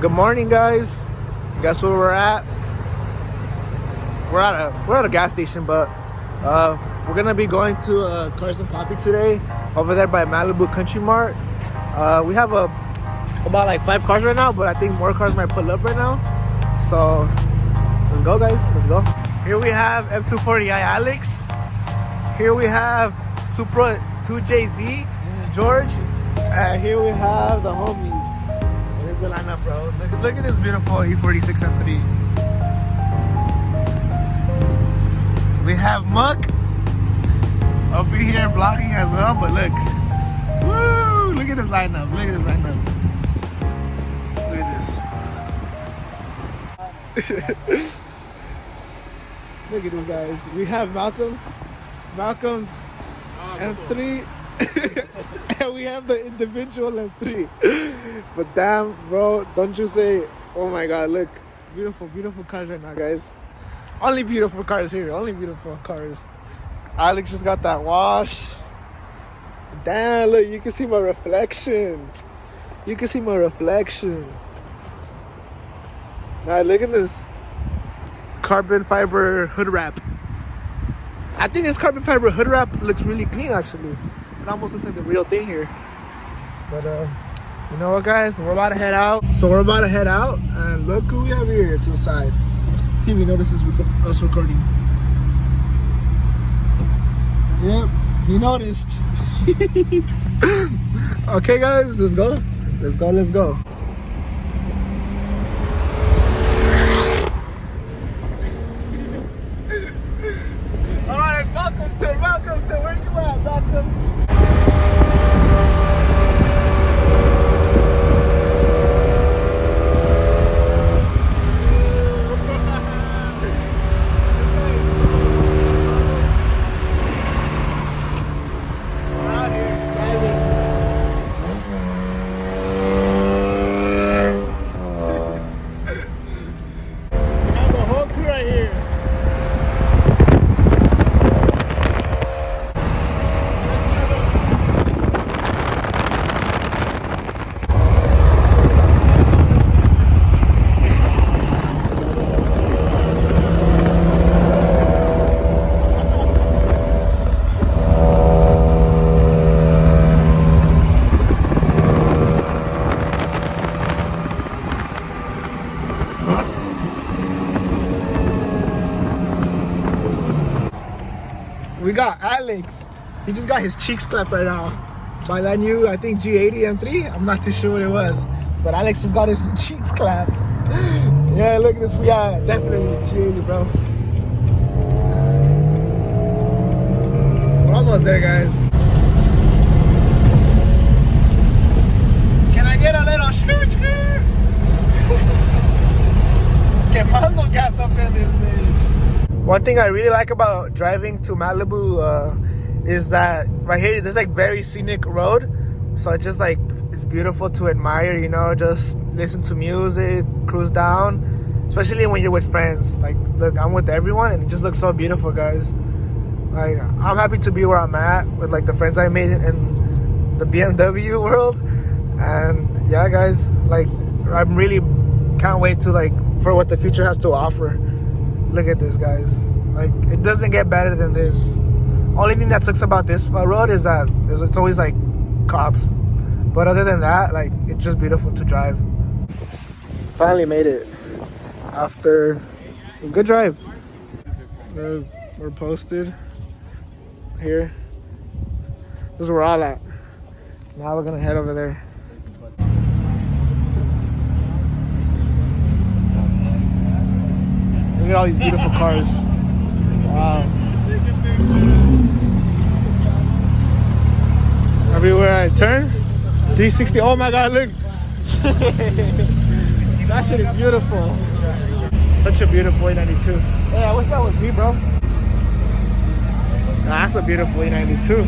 Good morning, guys. Guess where we're at? We're at a gas station, but we're gonna be going to Cars and Coffee today over there by Malibu Country Mart. We have about like 5 cars right now, but I think more cars might pull up right now. So let's go, guys. Let's go. Here we have M240i Alex. Here we have Supra 2JZ George. And here we have the homies. This is the lineup, bro. Look at this beautiful E46 M3. We have Muck over here vlogging as well, but look. Woo! Look at this lineup. Look at this lineup. Look at this. Look at this, guys. We have Malcolm's M3. And we have the individual M3. But damn, bro, don't you say, oh my god, look. Beautiful, beautiful cars right now, guys. Only beautiful cars here. Only beautiful cars. Alex just got that wash. Damn, look, you can see my reflection. You can see my reflection. Now look at this carbon fiber hood wrap. I think this carbon fiber hood wrap looks really clean, actually. It almost looks like the real thing here. But you know what, guys? We're about to head out. And look who we have here to the side. See if you notice us recording. Yep, he noticed. Okay, guys, let's go. Let's go. Alright, welcome to where you at, Malcolm? We got Alex. He just got his cheeks clapped right now by that new, I think, G80 M3. I'm not too sure what it was, but Alex just got his cheeks clapped. Yeah, look at this. We are definitely G80, bro. We're almost there, guys. Can I get a little skirt? Quemando gas up in this bitch. One thing I really like about driving to Malibu is that right here there's like very scenic road, so it's just like it's beautiful to admire, you know, just listen to music, cruise down, especially when you're with friends. Like, look, I'm with everyone and it just looks so beautiful, guys. Like, I'm happy to be where I'm at with like the friends I made in the BMW world. And yeah, guys, like I'm really can't wait to like for what the future has to offer. Look at this, guys. Like, it doesn't get better than this. Only thing that sucks about this road is that it's always like cops. But other than that, like, it's just beautiful to drive. Finally made it after a good drive. We're posted here. This is where we're all at. Now we're gonna head over there. Look at all these beautiful cars. Wow. Everywhere I turn, 360. Oh my god, look. That shit is beautiful. Such a beautiful A92. Hey, I wish that was me, bro. That's a beautiful A92.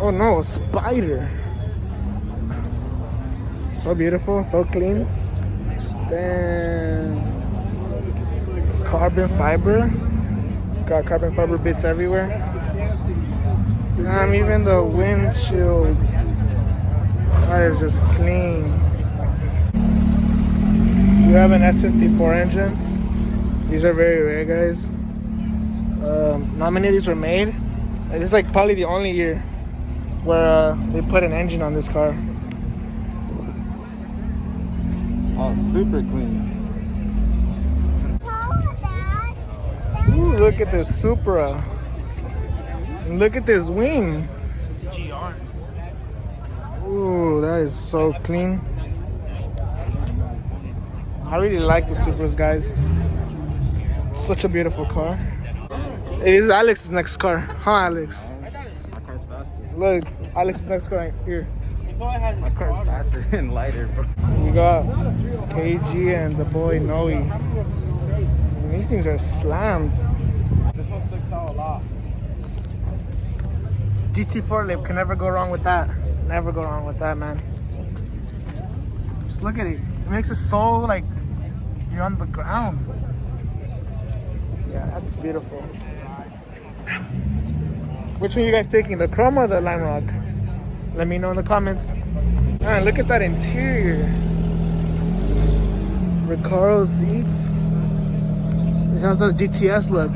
Oh no, a spider. So beautiful, so clean. Damn. Carbon fiber. Got carbon fiber bits everywhere. Damn, even the windshield. That is just clean. We have an S54 engine. These are very rare, guys. Not many of these were made. This is like probably the only year where they put an engine on this car. Oh, super clean. Ooh, look at this Supra. And look at this wing. It's a GR. Ooh, that is so clean. I really like the Supras, guys. Such a beautiful car. It is Alex's next car. Huh, Alex? My car's faster. Look, Alex's next car right here. My car's faster and lighter, bro. We got KG and the boy Noe. And these things are slammed. This one sticks out a lot. GT4 lip can never go wrong with that. Never go wrong with that, man. Just look at it. It makes it so like you're on the ground. Yeah, that's beautiful. Which one are you guys taking, the Chrome or the Lime Rock? Let me know in the comments. Man, look at that interior. Recaro seats. It has the GTS look.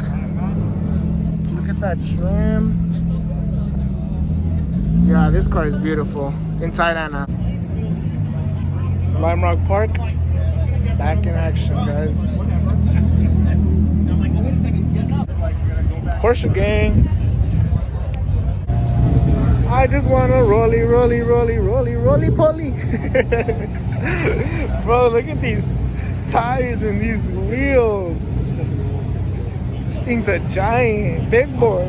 Look at that trim. Yeah, this car is beautiful. Inside and out. Lime Rock Park. Back in action, guys. Porsche gang. I just wanna rolly, rolly, rolly, rolly, rolly, poly. Bro, look at these tires and these wheels. This thing's a giant, big boy.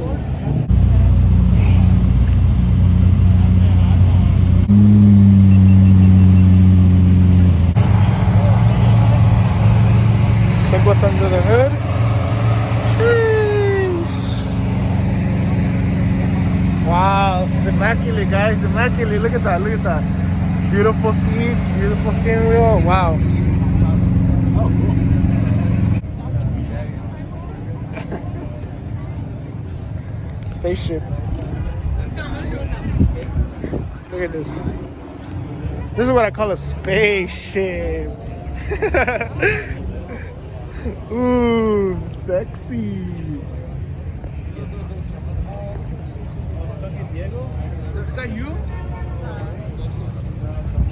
Check what's under the hood. Wow, it's immaculate, guys. Immaculate. Look at that. Look at that. Beautiful seats, beautiful steering wheel. Wow. Spaceship. Look at this. This is what I call a spaceship. Ooh, sexy. Is that you?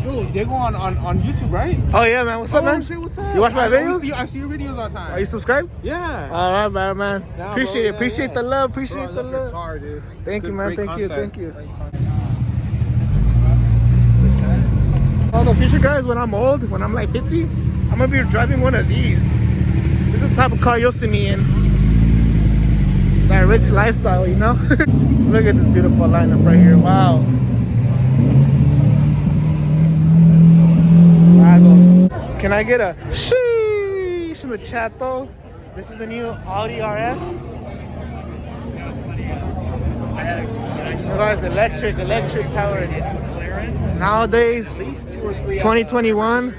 Yo, Diego on YouTube, right? Oh yeah, man. What's up, man? Shit, what's up? You watch my videos? I see your videos all the time. Are you subscribed? Yeah. All right, man. Nah, Appreciate bro, it. Appreciate the love. Appreciate the love. Car, dude. Thank you, man. Thank you. Thank you. Oh, the future, guys, when I'm old, when I'm like 50, I'm gonna be driving one of these. This is the type of car you'll see me in. That rich lifestyle, you know? Look at this beautiful lineup right here. Wow. Can I get a sheesh in the chat though? This is the new Audi RS. Guys, electric powered. Nowadays, 2021,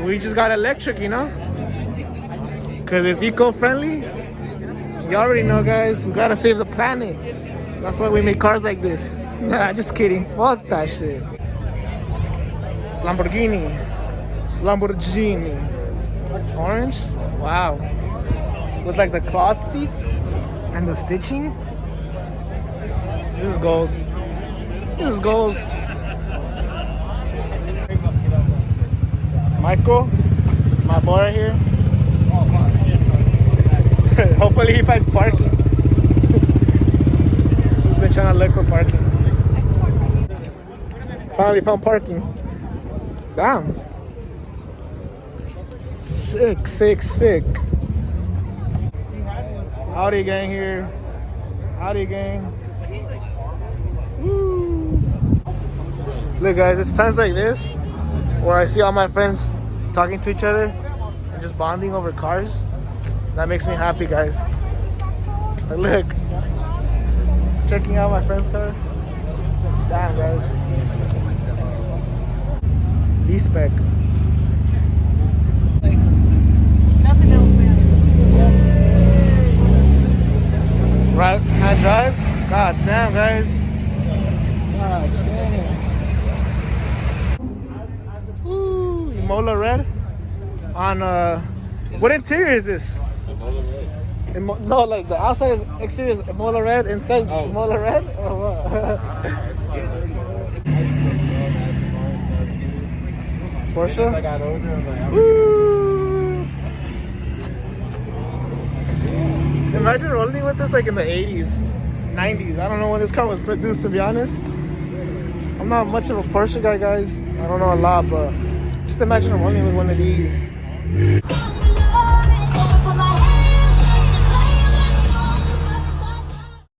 we just got electric, you know? Cause it's eco-friendly. You already know, guys, we gotta save the planet. That's why we make cars like this. Nah, just kidding. Fuck that shit. Lamborghini. Orange? Wow. With like the cloth seats and the stitching. This is goals. This is goals. Michael, my boy right here. Hopefully he finds parking. He's been trying to look for parking. Finally found parking. Damn. Sick. Audi gang here. Audi gang. Woo. Look, guys, it's times like this where I see all my friends talking to each other and just bonding over cars. That makes me happy, guys. But look, checking out my friend's car. Damn, guys. B-spec. Nothing else matters. Right hand drive? God damn, guys. God damn. Imola red on what interior is this? No, like the outside exterior is Imola red and says Imola red or what? Porsche? I got older, I'm like, Woo! Imagine rolling with this like in the 80s, 90s. I don't know when this car was produced, to be honest. I'm not much of a Porsche guy, guys. I don't know a lot, but just imagine rolling with one of these.